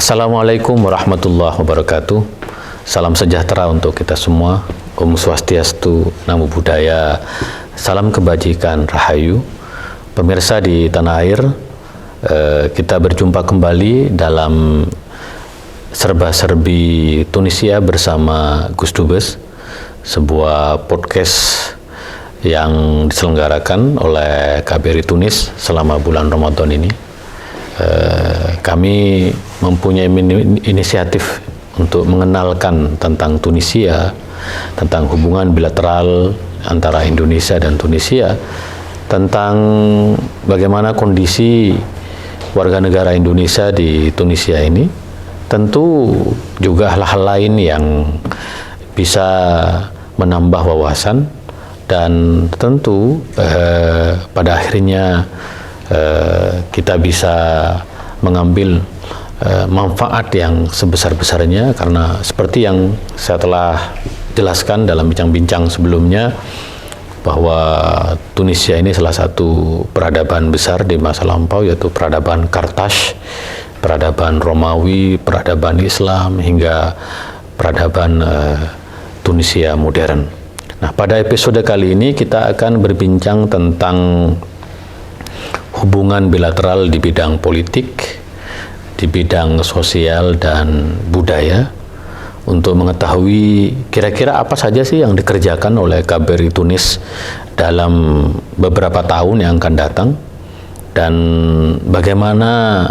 Assalamualaikum warahmatullahi wabarakatuh. Salam sejahtera untuk kita semua. Om Swastiastu, Namo Buddhaya, salam kebajikan, Rahayu. Pemirsa di tanah air, kita berjumpa kembali dalam serba-serbi Tunisia bersama Gus Dubes, sebuah podcast yang diselenggarakan oleh KBRI Tunis selama bulan Ramadan ini. Kami mempunyai inisiatif untuk mengenalkan tentang Tunisia, tentang hubungan bilateral antara Indonesia dan Tunisia, tentang bagaimana kondisi warga negara Indonesia di Tunisia ini. Tentu juga hal-hal lain yang bisa menambah wawasan dan tentu pada akhirnya kita bisa mengambil manfaat yang sebesar-besarnya, karena seperti yang saya telah jelaskan dalam bincang-bincang sebelumnya, bahwa Tunisia ini salah satu peradaban besar di masa lampau, yaitu peradaban Kartaj, peradaban Romawi, peradaban Islam, hingga peradaban Tunisia modern. Nah, pada episode kali ini kita akan berbincang tentang hubungan bilateral di bidang politik, di bidang sosial dan budaya, untuk mengetahui kira-kira apa saja sih yang dikerjakan oleh KBRI Tunis dalam beberapa tahun yang akan datang, dan bagaimana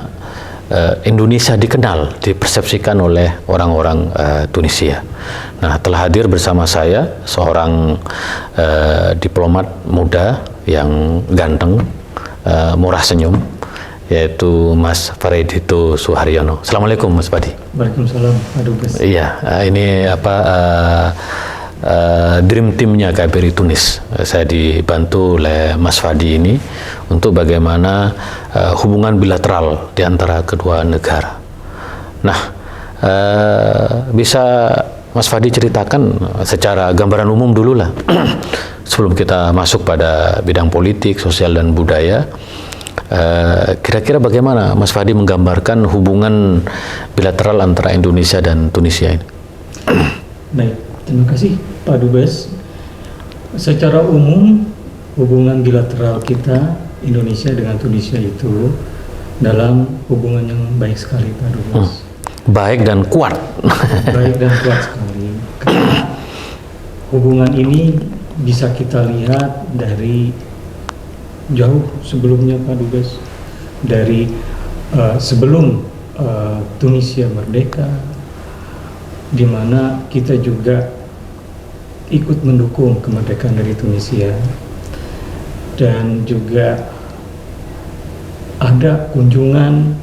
Indonesia dikenal, dipersepsikan oleh orang-orang Tunisia. Nah, telah hadir bersama saya seorang diplomat muda yang ganteng, murah senyum, yaitu Mas Faridito Suharyono. Assalamualaikum Mas Fadi. Waalaikumsalam Pak Dubes. Iya, ini dream teamnya KBRI Tunis. Saya dibantu oleh Mas Fadi ini untuk bagaimana hubungan bilateral di antara kedua negara. Nah, bisa Mas Fadi ceritakan secara gambaran umum dulu lah sebelum kita masuk pada bidang politik, sosial dan budaya. Kira-kira bagaimana Mas Fadi menggambarkan hubungan bilateral antara Indonesia dan Tunisia ini? Baik, terima kasih Pak Dubes. Secara umum, hubungan bilateral kita Indonesia dengan Tunisia itu dalam hubungan yang baik sekali Pak Dubes. Baik dan kuat. Baik dan kuat sekali. Karena hubungan ini bisa kita lihat dari jauh sebelumnya Pak Dubes, dari sebelum Tunisia merdeka, di mana kita juga ikut mendukung kemerdekaan dari Tunisia, dan juga ada kunjungan,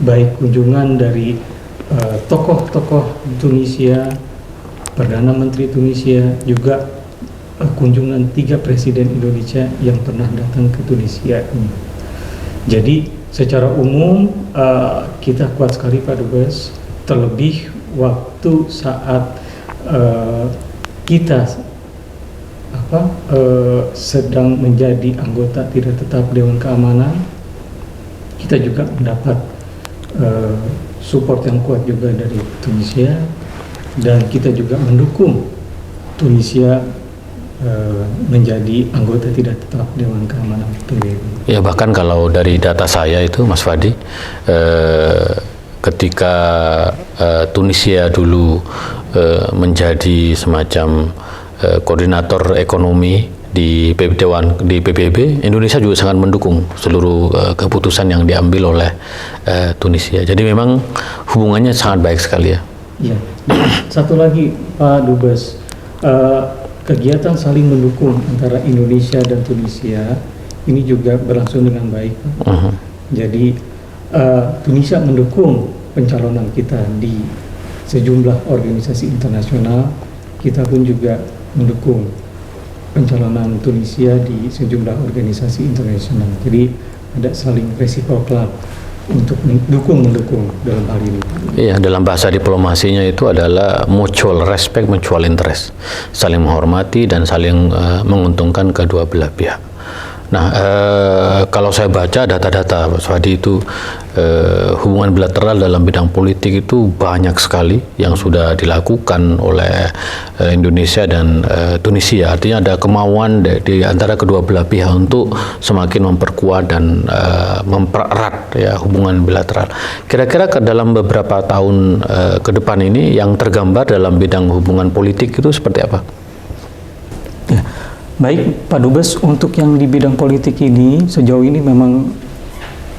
baik kunjungan dari tokoh-tokoh Tunisia, Perdana Menteri Tunisia, juga kunjungan 3 presiden Indonesia yang pernah datang ke Tunisia ini. Jadi secara umum kita kuat sekali Pak Dubes, terlebih waktu saat kita sedang menjadi anggota tidak tetap Dewan Keamanan, kita juga mendapat support yang kuat juga dari Tunisia, dan kita juga mendukung Tunisia menjadi anggota tidak tetap Dewan Keamanan PBB. Ya, bahkan kalau dari data saya itu Mas Fadi, ketika Tunisia dulu menjadi semacam koordinator ekonomi di PBB, Indonesia juga sangat mendukung seluruh keputusan yang diambil oleh Tunisia. Jadi memang hubungannya sangat baik sekali ya. Iya. Satu lagi Pak Dubes, kegiatan saling mendukung antara Indonesia dan Tunisia ini juga berlangsung dengan baik. Jadi Tunisia mendukung pencalonan kita di sejumlah organisasi internasional, kita pun juga mendukung pencalonan Tunisia di sejumlah organisasi internasional. Jadi ada saling reciprocal untuk mendukung dalam hal ini. Iya, dalam bahasa diplomasinya itu adalah mutual respect, mutual interest, saling menghormati dan saling menguntungkan kedua belah pihak. Nah, kalau saya baca data-data Pak Swadi itu hubungan bilateral dalam bidang politik itu banyak sekali yang sudah dilakukan oleh Indonesia dan Tunisia. Artinya ada kemauan di antara kedua belah pihak untuk semakin memperkuat dan mempererat ya hubungan bilateral. Kira-kira dalam beberapa tahun ke depan ini yang tergambar dalam bidang hubungan politik itu seperti apa? Ya. Baik Pak Dubes, untuk yang di bidang politik ini sejauh ini memang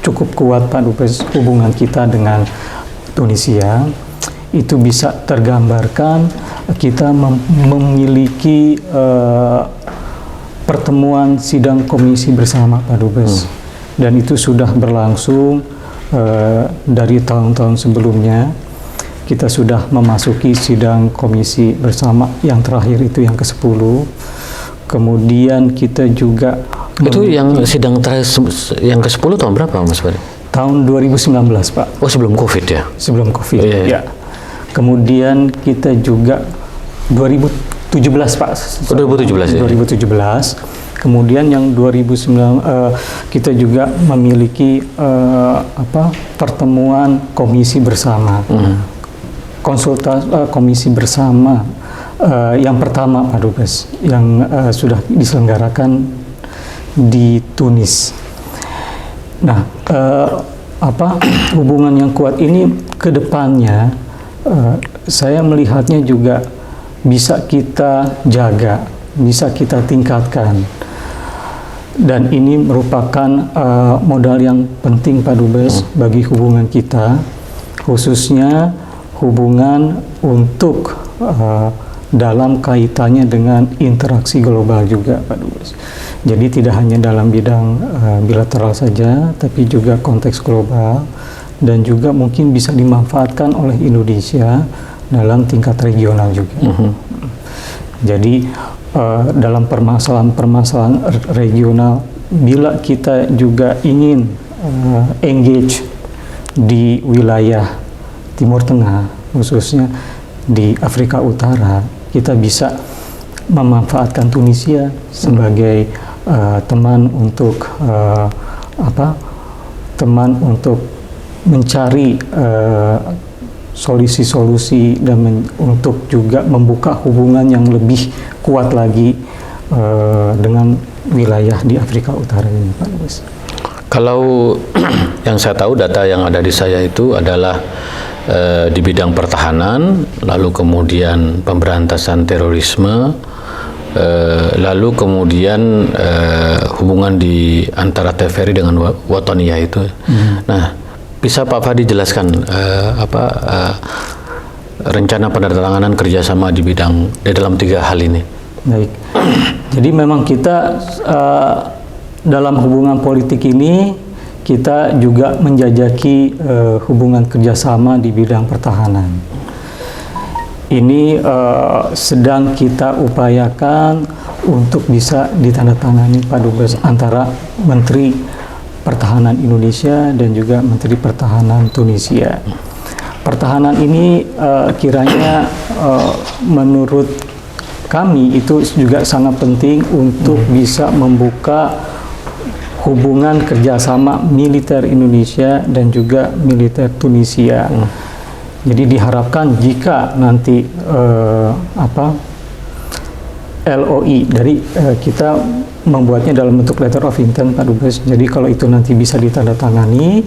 cukup kuat Pak Dubes hubungan kita dengan Tunisia. Itu bisa tergambarkan kita memiliki pertemuan sidang komisi bersama Pak Dubes. Dan itu sudah berlangsung dari tahun-tahun sebelumnya. Kita sudah memasuki sidang komisi bersama yang terakhir itu yang ke-10. Kemudian kita juga itu yang sidang terakhir yang ke-10 tahun berapa Mas Bari? Tahun 2019 Pak. Oh, sebelum Covid ya? Sebelum Covid, iya. Ya. Kemudian kita juga 2017 Pak. Oh, 2017 ya? 2017. Kemudian yang 2009 kita juga memiliki pertemuan komisi bersama. Konsultasi komisi bersama yang pertama Pak Dubes yang sudah diselenggarakan di Tunis. Nah, hubungan yang kuat ini ke depannya saya melihatnya juga bisa kita jaga, bisa kita tingkatkan. Dan ini merupakan modal yang penting Pak Dubes bagi hubungan kita, khususnya hubungan untuk dalam kaitannya dengan interaksi global juga Pak Dubes. Jadi tidak hanya dalam bidang bilateral saja, tapi juga konteks global dan juga mungkin bisa dimanfaatkan oleh Indonesia dalam tingkat regional juga. Jadi dalam permasalahan regional, bila kita juga ingin engage di wilayah Timur Tengah, khususnya di Afrika Utara, kita bisa memanfaatkan Tunisia sebagai teman untuk teman untuk mencari solusi-solusi dan untuk juga membuka hubungan yang lebih kuat lagi dengan wilayah di Afrika Utara ini, Pak Dubes. Kalau yang saya tahu, data yang ada di saya itu adalah di bidang pertahanan, lalu kemudian pemberantasan terorisme, lalu kemudian hubungan di antara TVRI dengan Watoniya itu. Nah, bisa Pak Fadi jelaskan rencana penandatanganan kerjasama di dalam 3 hal ini? Baik, jadi memang kita dalam hubungan politik ini kita juga menjajaki hubungan kerjasama di bidang pertahanan. Ini sedang kita upayakan untuk bisa ditandatangani Pak Dubes antara Menteri Pertahanan Indonesia dan juga Menteri Pertahanan Tunisia. Pertahanan ini kiranya menurut kami itu juga sangat penting untuk bisa membuka hubungan kerjasama militer Indonesia dan juga militer Tunisia. Jadi diharapkan jika nanti LOI dari kita membuatnya dalam bentuk letter of intent Pak Dubes. Jadi kalau itu nanti bisa ditandatangani,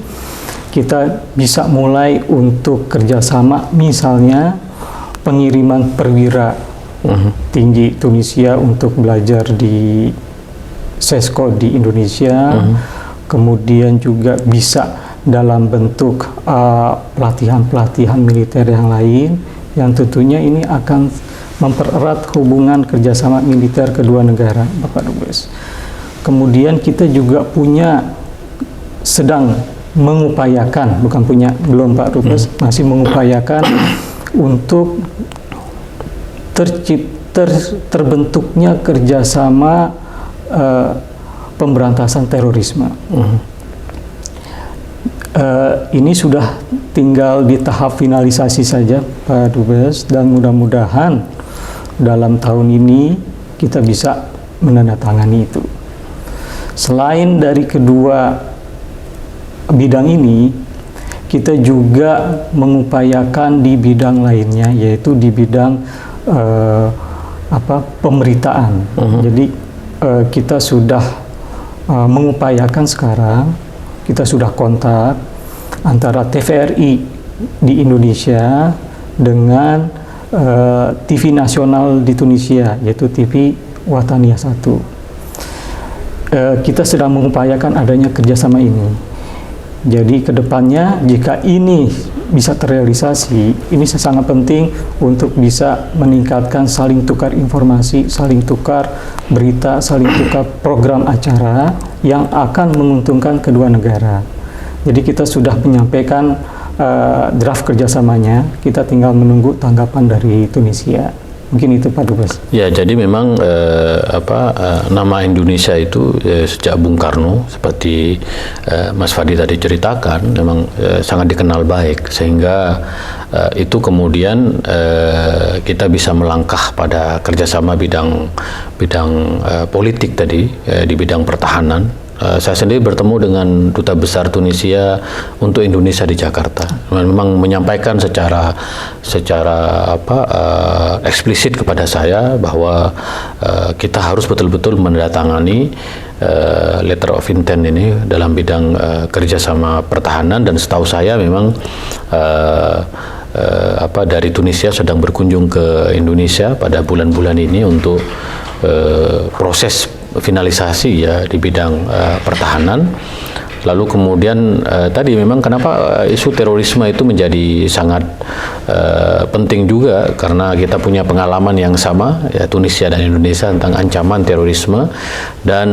kita bisa mulai untuk kerjasama, misalnya pengiriman perwira tinggi Tunisia untuk belajar di SESCO di Indonesia, kemudian juga bisa dalam bentuk pelatihan-pelatihan militer yang lain, yang tentunya ini akan mempererat hubungan kerjasama militer kedua negara, Bapak Dubes. Kemudian kita juga sedang mengupayakan, belum Pak Dubes, masih mengupayakan untuk terbentuknya kerjasama pemberantasan terorisme. Ini sudah tinggal di tahap finalisasi saja Pak Dubes, dan mudah-mudahan dalam tahun ini kita bisa menandatangani itu. Selain dari kedua bidang ini, kita juga mengupayakan di bidang lainnya, yaitu di bidang pemberitaan. Jadi kita sudah mengupayakan sekarang, kita sudah kontak antara TVRI di Indonesia dengan TV nasional di Tunisia, yaitu TV Wataniya 1. Kita sedang mengupayakan adanya kerjasama ini. Jadi kedepannya jika ini bisa terrealisasi, ini sangat penting untuk bisa meningkatkan saling tukar informasi, saling tukar berita, saling tukar program acara yang akan menguntungkan kedua negara. Jadi kita sudah menyampaikan draft kerjasamanya, kita tinggal menunggu tanggapan dari Tunisia. Mungkin itu Pak Dubes. Ya, jadi memang nama Indonesia itu sejak Bung Karno seperti Mas Fadi tadi ceritakan memang sangat dikenal baik, sehingga itu kemudian kita bisa melangkah pada kerjasama bidang politik tadi di bidang pertahanan. Saya sendiri bertemu dengan Duta Besar Tunisia untuk Indonesia di Jakarta. Memang menyampaikan secara eksplisit kepada saya bahwa kita harus betul-betul menandatangani letter of intent ini dalam bidang kerjasama pertahanan, dan setahu saya memang dari Tunisia sedang berkunjung ke Indonesia pada bulan-bulan ini untuk proses finalisasi ya di bidang pertahanan. Lalu kemudian tadi memang kenapa isu terorisme itu menjadi sangat penting juga, karena kita punya pengalaman yang sama ya, Tunisia dan Indonesia, tentang ancaman terorisme dan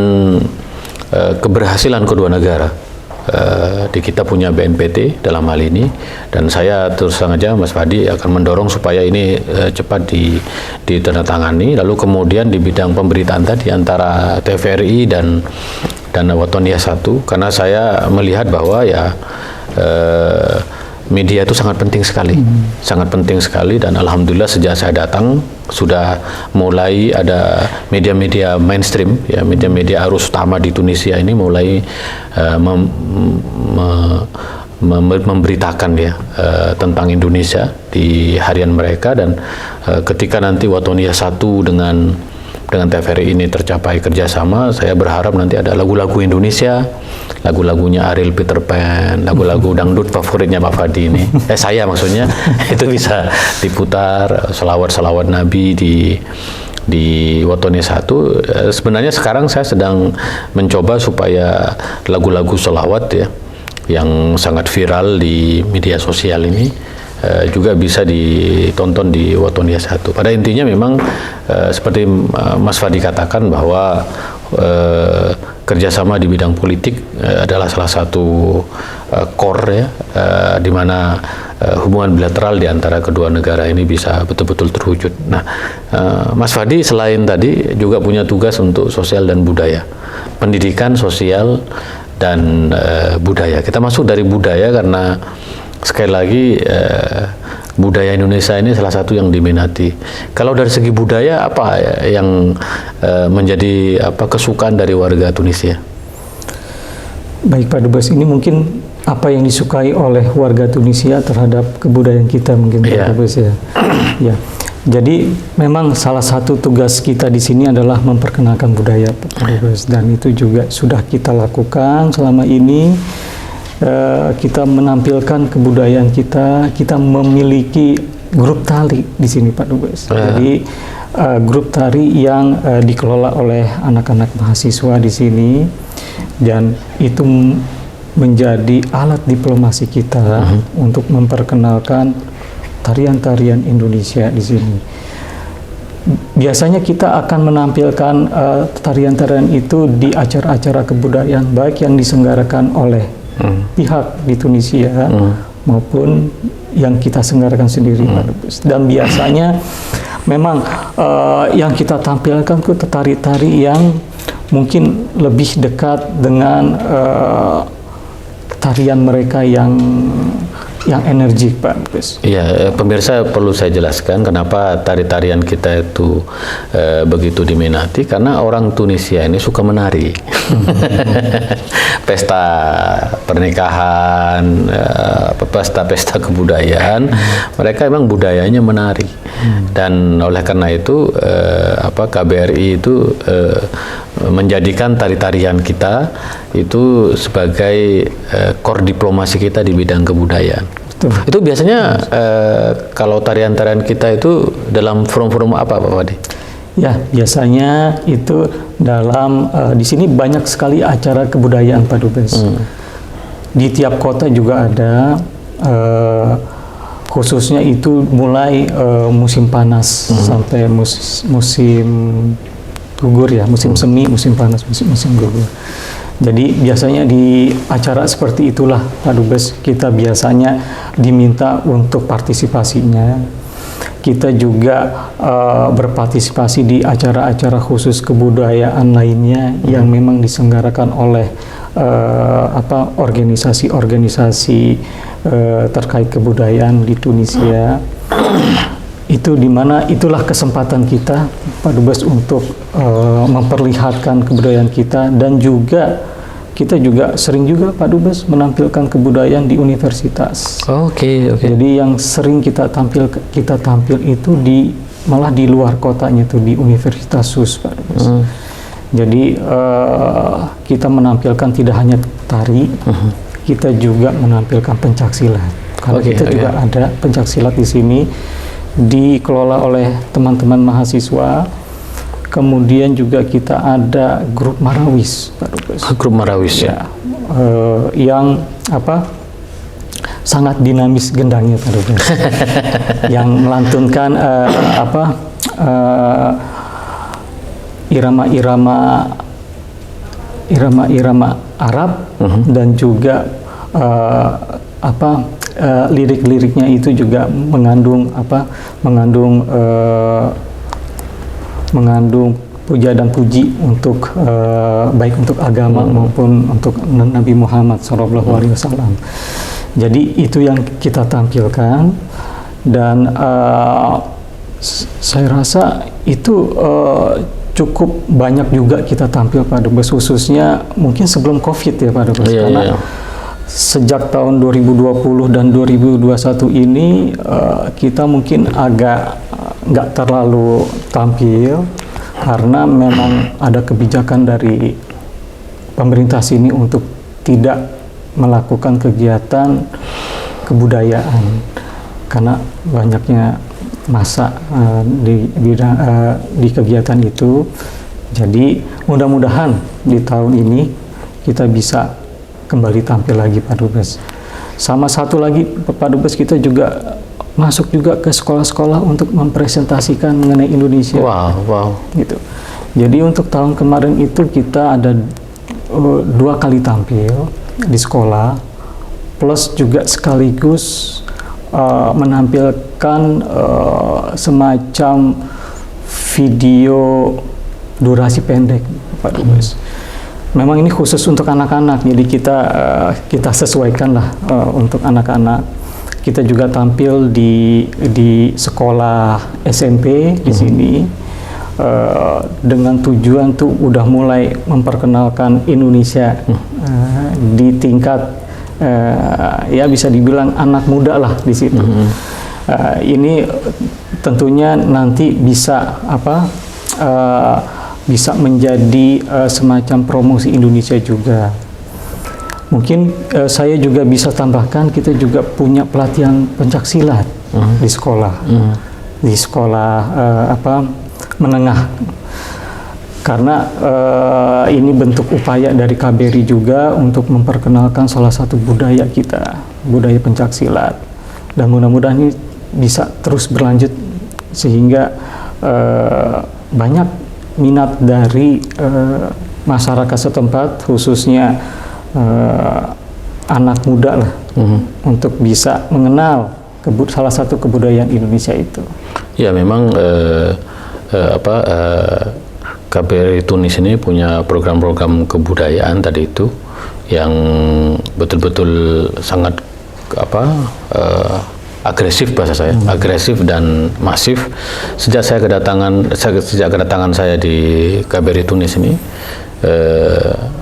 keberhasilan kedua negara. Kita punya BNPT dalam hal ini, dan saya terus terang aja Mas Fadi akan mendorong supaya ini cepat ditandatangani. Lalu kemudian di bidang pemberitaan tadi antara TVRI dan Wataniya 1, karena saya melihat bahwa ya media itu sangat penting sekali, sangat penting sekali, dan alhamdulillah sejak saya datang sudah mulai ada media-media mainstream, ya media-media arus utama di Tunisia ini mulai memberitakan ya tentang Indonesia di harian mereka, dan ketika nanti Wataniya 1 dengan TVRI ini tercapai kerjasama, saya berharap nanti ada lagu-lagu Indonesia, lagu-lagunya Ariel Peter Pan, lagu-lagu dangdut favoritnya Pak Fadi ini, saya maksudnya, itu bisa diputar, selawat-selawat Nabi di Wataniya 1. Sebenarnya sekarang saya sedang mencoba supaya lagu-lagu selawat ya, yang sangat viral di media sosial ini juga bisa ditonton di Wataniya 1. Pada intinya memang seperti Mas Fadi katakan bahwa kerjasama di bidang politik adalah salah satu core ya, di mana hubungan bilateral di antara kedua negara ini bisa betul-betul terwujud. Nah, Mas Fadi selain tadi juga punya tugas untuk sosial dan budaya, pendidikan, sosial, dan budaya. Kita masuk dari budaya karena sekali lagi budaya Indonesia ini salah satu yang diminati. Kalau dari segi budaya apa yang menjadi kesukaan dari warga Tunisia? Baik Pak Dubes, ini mungkin apa yang disukai oleh warga Tunisia terhadap kebudayaan kita mungkin Pak Dubes ya. Ya. Jadi memang salah satu tugas kita di sini adalah memperkenalkan budaya Pak Dubes, dan itu juga sudah kita lakukan selama ini. Kita menampilkan kebudayaan kita memiliki grup tari di sini Pak Dubes. Jadi grup tari yang dikelola oleh anak-anak mahasiswa di sini, dan itu menjadi alat diplomasi kita untuk memperkenalkan tarian-tarian Indonesia di sini. Biasanya kita akan menampilkan tarian-tarian itu di acara-acara kebudayaan, baik yang diselenggarakan oleh pihak di Tunisia maupun yang kita selenggarakan sendiri Pak Dubes. Dan biasanya memang yang kita tampilkan itu tari-tari yang mungkin lebih dekat dengan tarian mereka yang yang energik, Pak Dubes. Iya, pemirsa perlu saya jelaskan kenapa tari-tarian kita itu begitu diminati, karena orang Tunisia ini suka menari. Pesta pernikahan, pesta-pesta kebudayaan, mereka memang budayanya menari. Dan oleh karena itu KBRI itu menjadikan tari-tarian kita itu sebagai core diplomasi kita di bidang kebudayaan. Betul. Itu biasanya kalau tarian-tarian kita itu dalam forum-forum apa, Pak Wadi? Ya, biasanya itu dalam di sini banyak sekali acara kebudayaan, Pak Dubes. Di tiap kota juga ada, khususnya itu mulai musim panas sampai musim gugur ya, musim semi, musim panas, musim gugur. Jadi biasanya di acara seperti itulah, Pak Dubes, kita biasanya diminta untuk partisipasinya. Kita juga berpartisipasi di acara-acara khusus kebudayaan lainnya yang memang diselenggarakan oleh organisasi-organisasi terkait kebudayaan di Tunisia. Itu dimana itulah kesempatan kita, Pak Dubes, untuk memperlihatkan kebudayaan kita, dan juga kita juga sering juga, Pak Dubes, menampilkan kebudayaan di universitas. Oke. Jadi yang sering kita tampil itu malah di luar kotanya, itu di Universitas SUS, Pak Dubes. Jadi kita menampilkan tidak hanya tari, kita juga menampilkan pencaksilat. Karena kita juga ada pencaksilat di sini, dikelola oleh teman-teman mahasiswa. Kemudian juga kita ada grup Marawis, Pak Dubes. Grup Marawis ya. Yang sangat dinamis gendangnya, Pak Dubes. Yang melantunkan irama-irama Arab, dan juga lirik-liriknya itu juga mengandung puja dan puji untuk baik untuk agama maupun untuk Nabi Muhammad SAW. Jadi itu yang kita tampilkan, dan saya rasa itu cukup banyak juga kita tampil, Pak Dubes, khususnya mungkin sebelum COVID ya, Pak Dubes, karena sejak tahun 2020 dan 2021 ini kita mungkin agak nggak terlalu tampil, karena memang ada kebijakan dari pemerintah sini untuk tidak melakukan kegiatan kebudayaan karena banyaknya masa di kegiatan itu. Jadi mudah-mudahan di tahun ini kita bisa kembali tampil lagi, Pak Dubes. Sama satu lagi, Pak Dubes, kita juga masuk juga ke sekolah-sekolah untuk mempresentasikan mengenai Indonesia. Wow. Gitu. Jadi untuk tahun kemarin itu kita ada 2 kali tampil di sekolah, plus juga sekaligus menampilkan semacam video durasi pendek, Pak Dubes. Memang ini khusus untuk anak-anak, jadi kita sesuaikan lah untuk anak-anak. Kita juga tampil di sekolah SMP di sini dengan tujuan tuh udah mulai memperkenalkan Indonesia di tingkat ya bisa dibilang anak muda lah di situ. Ini tentunya nanti bisa bisa menjadi semacam promosi Indonesia juga. Mungkin saya juga bisa tambahkan, kita juga punya pelatihan pencaksilat di sekolah, di sekolah menengah. Karena ini bentuk upaya dari KBRI juga untuk memperkenalkan salah satu budaya kita, budaya pencaksilat. Dan mudah-mudahan ini bisa terus berlanjut sehingga banyak minat dari masyarakat setempat, khususnya anak muda lah, untuk bisa mengenal salah satu kebudayaan Indonesia itu. Ya, memang KBRI Tunis ini punya program-program kebudayaan tadi itu yang betul-betul sangat agresif bahasa saya, agresif dan masif. Sejak kedatangan saya di KBRI Tunis ini,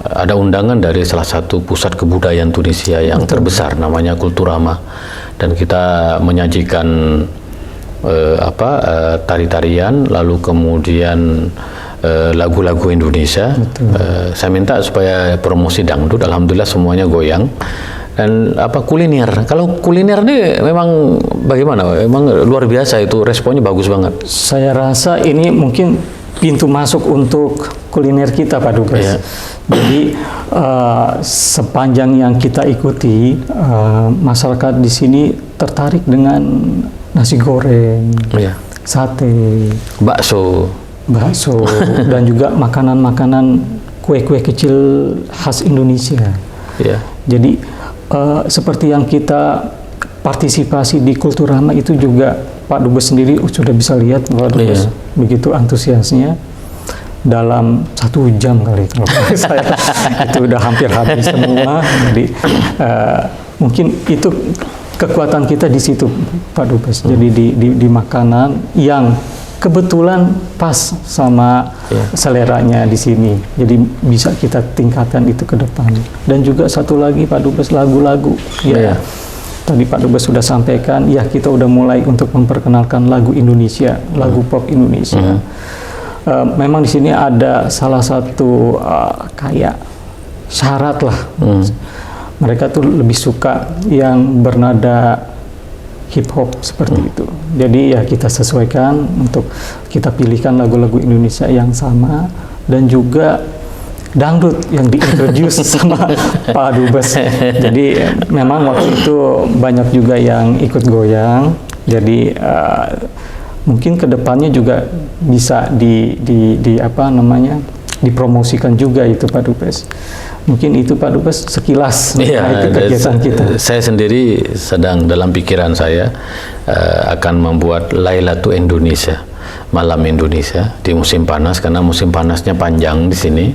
ada undangan dari salah satu pusat kebudayaan Tunisia yang terbesar, namanya Kulturama, dan kita menyajikan tari-tarian, lalu kemudian lagu-lagu Indonesia. Saya minta supaya promosi dangdut, alhamdulillah semuanya goyang. Dan kuliner. Kalau kuliner ini memang bagaimana? Memang luar biasa, itu responnya bagus banget. Saya rasa ini mungkin pintu masuk untuk kuliner kita, Pak Dubes. Iya. Jadi sepanjang yang kita ikuti, masyarakat di sini tertarik dengan nasi goreng, Iya. sate, Bakso. dan juga makanan-makanan kue-kue kecil khas Indonesia. Iya. Jadi seperti yang kita partisipasi di Kulturama itu juga Pak Dubes sendiri sudah bisa lihat Pak Dubes begitu antusiasnya. Dalam 1 jam kali kalau saya itu udah hampir habis semua. Jadi mungkin itu kekuatan kita di situ Pak Dubes. Jadi di makanan yang kebetulan pas sama seleranya di sini, jadi bisa kita tingkatkan itu ke depan. Dan juga satu lagi Pak Dubes, lagu-lagu. Tadi Pak Dubes sudah sampaikan, ya kita udah mulai untuk memperkenalkan lagu Indonesia, lagu pop Indonesia. Memang di sini ada salah satu kayak syarat lah. Mereka tuh lebih suka yang bernada hip hop seperti itu. Jadi ya kita sesuaikan untuk kita pilihkan lagu-lagu Indonesia yang sama, dan juga dangdut yang diintroduce sama Pak Dubes. Jadi memang waktu itu banyak juga yang ikut goyang. Jadi mungkin kedepannya juga bisa dipromosikan juga itu Pak Dubes. Mungkin itu Pak Dubes sekilas itu kegiatan kita. Saya sendiri sedang dalam pikiran saya akan membuat Lailatu Indonesia, malam Indonesia di musim panas, karena musim panasnya panjang di sini.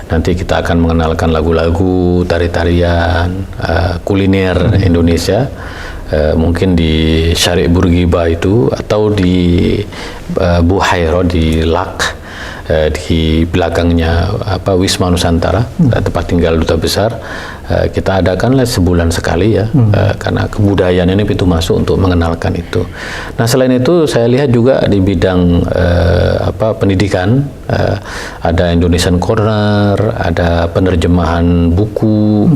Nanti kita akan mengenalkan lagu-lagu, tari-tarian, kuliner Indonesia. Mungkin di Syariq Bourguiba itu, atau di Buhairo di Lak, di belakangnya Wisma Nusantara, tempat tinggal duta besar. Kita adakanlah sebulan sekali ya, karena kebudayaan ini pintu masuk untuk mengenalkan itu. Nah, selain itu saya lihat juga di bidang pendidikan, ada Indonesian Corner, ada penerjemahan buku,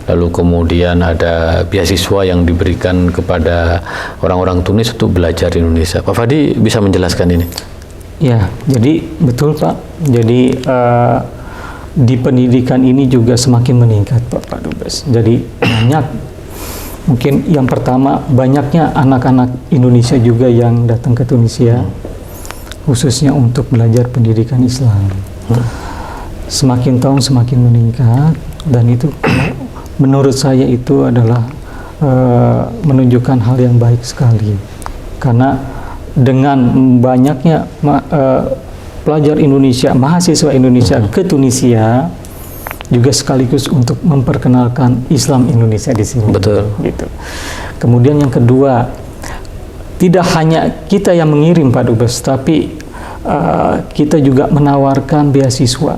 lalu kemudian ada beasiswa yang diberikan kepada orang-orang Tunis untuk belajar di Indonesia. Pak Fadi bisa menjelaskan ini? Ya, jadi betul Pak. Jadi di pendidikan ini juga semakin meningkat Pak Dubes. Jadi banyak, mungkin yang pertama banyaknya anak-anak Indonesia juga yang datang ke Tunisia, khususnya untuk belajar pendidikan Islam. Semakin tahun semakin meningkat, dan itu menurut saya itu adalah menunjukkan hal yang baik sekali. Karena dengan banyaknya pelajar Indonesia, mahasiswa Indonesia ke Tunisia, juga sekaligus untuk memperkenalkan Islam Indonesia di sini. Betul. Gitu. Kemudian yang kedua, tidak hanya kita yang mengirim Pak Dubes, tapi kita juga menawarkan beasiswa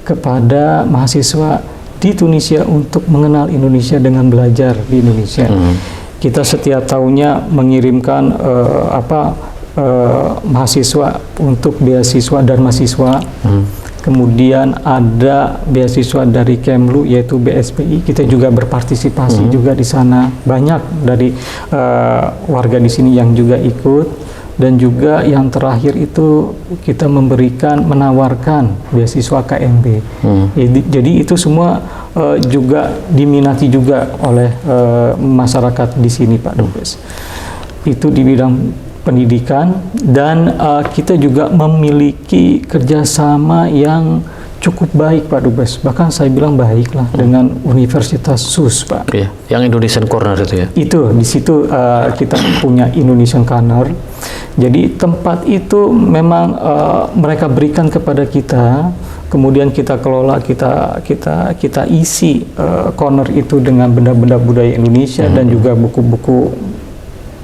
kepada mahasiswa di Tunisia untuk mengenal Indonesia dengan belajar di Indonesia. Kita setiap tahunnya mengirimkan mahasiswa untuk beasiswa dan mahasiswa. Kemudian ada beasiswa dari Kemlu, yaitu BSPI. Kita juga berpartisipasi juga di sana. Banyak dari warga di sini yang juga ikut. Dan juga yang terakhir itu kita menawarkan beasiswa KMB. Jadi itu semua juga diminati juga oleh masyarakat di sini Pak Dubes. Itu di bidang pendidikan, dan kita juga memiliki kerjasama yang cukup baik Pak Dubes, bahkan saya bilang baik lah dengan Universitas SUS Pak. Iya, yang Indonesian Corner itu ya. Itu di situ kita punya Indonesian Corner. Jadi tempat itu memang mereka berikan kepada kita, kemudian kita kelola, kita isi corner itu dengan benda-benda budaya Indonesia dan juga buku-buku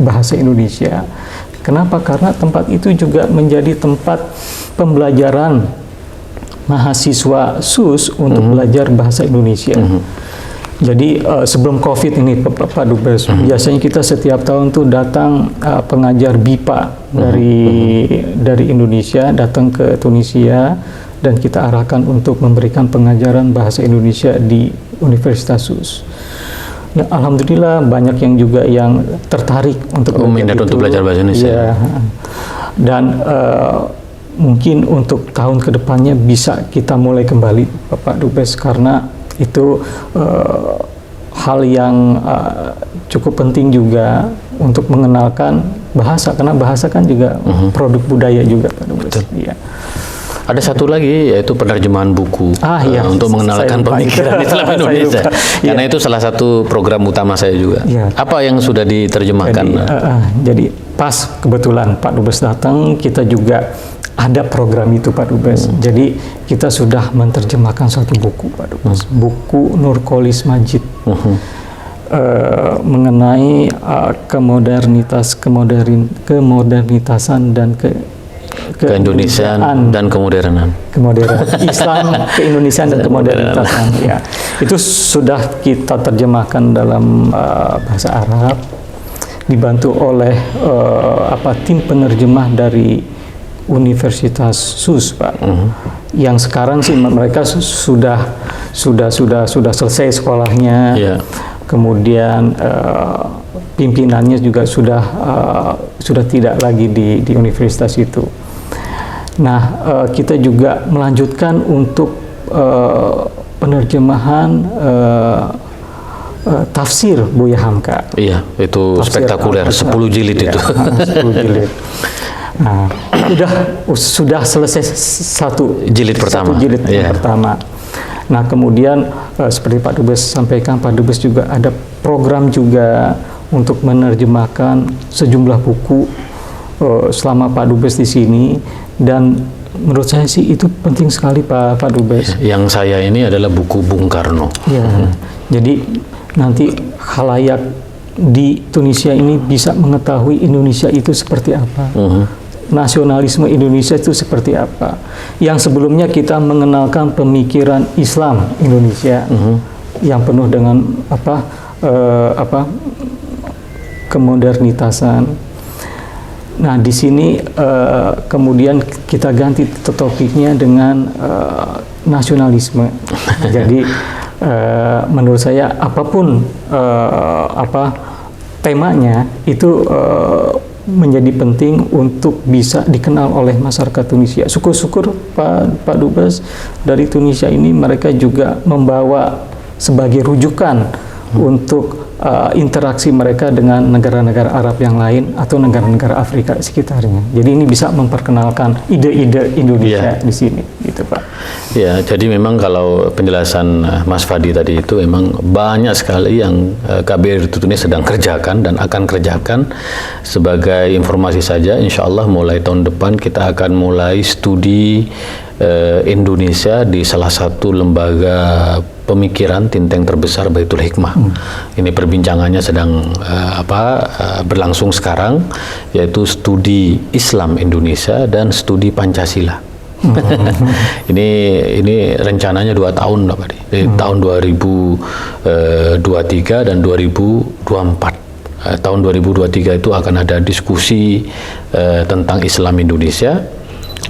bahasa Indonesia. Kenapa? Karena tempat itu juga menjadi tempat pembelajaran mahasiswa SUS untuk belajar bahasa Indonesia. Jadi sebelum COVID ini Pak Dubes, biasanya kita setiap tahun tuh datang pengajar BIPA dari Indonesia datang ke Tunisia dan kita arahkan untuk memberikan pengajaran bahasa Indonesia di Universitas SUS. Ya, alhamdulillah banyak yang juga yang tertarik untuk belajar bahasa Indonesia. Ya. Dan mungkin untuk tahun kedepannya bisa kita mulai kembali Bapak Dubes, karena itu hal yang cukup penting juga untuk mengenalkan bahasa, karena bahasa kan juga produk budaya juga Pak Dubes. Iya. Ada satu lagi yaitu penerjemahan buku iya, untuk mengenalkan pemikiran Islam Indonesia. Karena itu salah satu program utama saya juga. Ya. Apa yang sudah diterjemahkan? Jadi pas kebetulan Pak Dubes datang, kita juga ada program itu Pak Dubes. Jadi kita sudah menerjemahkan satu buku Pak Dubes, buku Nurkolis Majid mengenai kemodernitasan dan keindonesiaan dan kemodernan. Islam, keindonesiaan dan kemodernitasan. Ya, itu sudah kita terjemahkan dalam bahasa Arab, dibantu oleh tim penerjemah dari Universitas SUS, Pak. Yang sekarang sih mereka sudah selesai sekolahnya. Yeah. Kemudian pimpinannya juga sudah tidak lagi di universitas itu. Nah, kita juga melanjutkan untuk penerjemahan tafsir Buya Hamka. Iya, itu tafsir spektakuler, 10 jilid itu. 10 jilid. Nah, sudah selesai satu jilid pertama. Nah, kemudian seperti Pak Dubes sampaikan, Pak Dubes juga ada program juga untuk menerjemahkan sejumlah buku selama Pak Dubes di sini, dan menurut saya sih itu penting sekali Pak Dubes. Yang saya ini adalah buku Bung Karno. Ya, jadi nanti khalayak di Tunisia ini bisa mengetahui Indonesia itu seperti apa. Nasionalisme Indonesia itu seperti apa. Yang sebelumnya kita mengenalkan pemikiran Islam Indonesia yang penuh dengan kemodernitasan. Nah, di sini kemudian kita ganti topiknya dengan nasionalisme. Jadi menurut saya apapun temanya itu menjadi penting untuk bisa dikenal oleh masyarakat Tunisia. Syukur-syukur Pak Dubes dari Tunisia ini mereka juga membawa sebagai rujukan untuk interaksi mereka dengan negara-negara Arab yang lain atau negara-negara Afrika sekitarnya. Jadi ini bisa memperkenalkan ide-ide Indonesia di sini, gitu Pak. Ya, jadi memang kalau penjelasan Mas Fadi tadi itu memang banyak sekali yang KBRI Tunis sedang kerjakan dan akan kerjakan. Sebagai informasi saja, insya Allah mulai tahun depan kita akan mulai studi Indonesia di salah satu lembaga pemikiran think tank terbesar Baitul Hikmah. Ini perbincangannya sedang berlangsung sekarang, yaitu studi Islam Indonesia dan studi Pancasila. Ini rencananya 2 tahun Pak Fadi. Tahun 2023 dan 2024. Tahun 2023 itu akan ada diskusi tentang Islam Indonesia.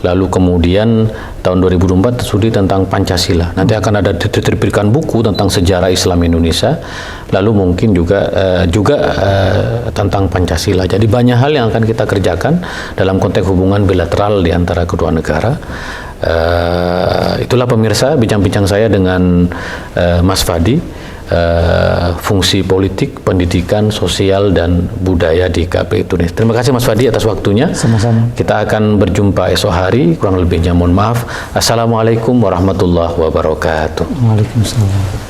Lalu kemudian tahun 2024 studi tentang Pancasila. Nanti akan ada diterbitkan buku tentang sejarah Islam Indonesia. Lalu mungkin juga tentang Pancasila. Jadi banyak hal yang akan kita kerjakan dalam konteks hubungan bilateral di antara kedua negara. Itulah pemirsa bincang-bincang saya dengan Mas Fadi. fungsi politik, pendidikan, sosial, dan budaya di KBRI Tunis. Terima kasih Mas Fadi atas waktunya. Sama-sama. Kita akan berjumpa esok hari, kurang lebihnya mohon maaf. Assalamualaikum warahmatullahi wabarakatuh. Waalaikumsalam.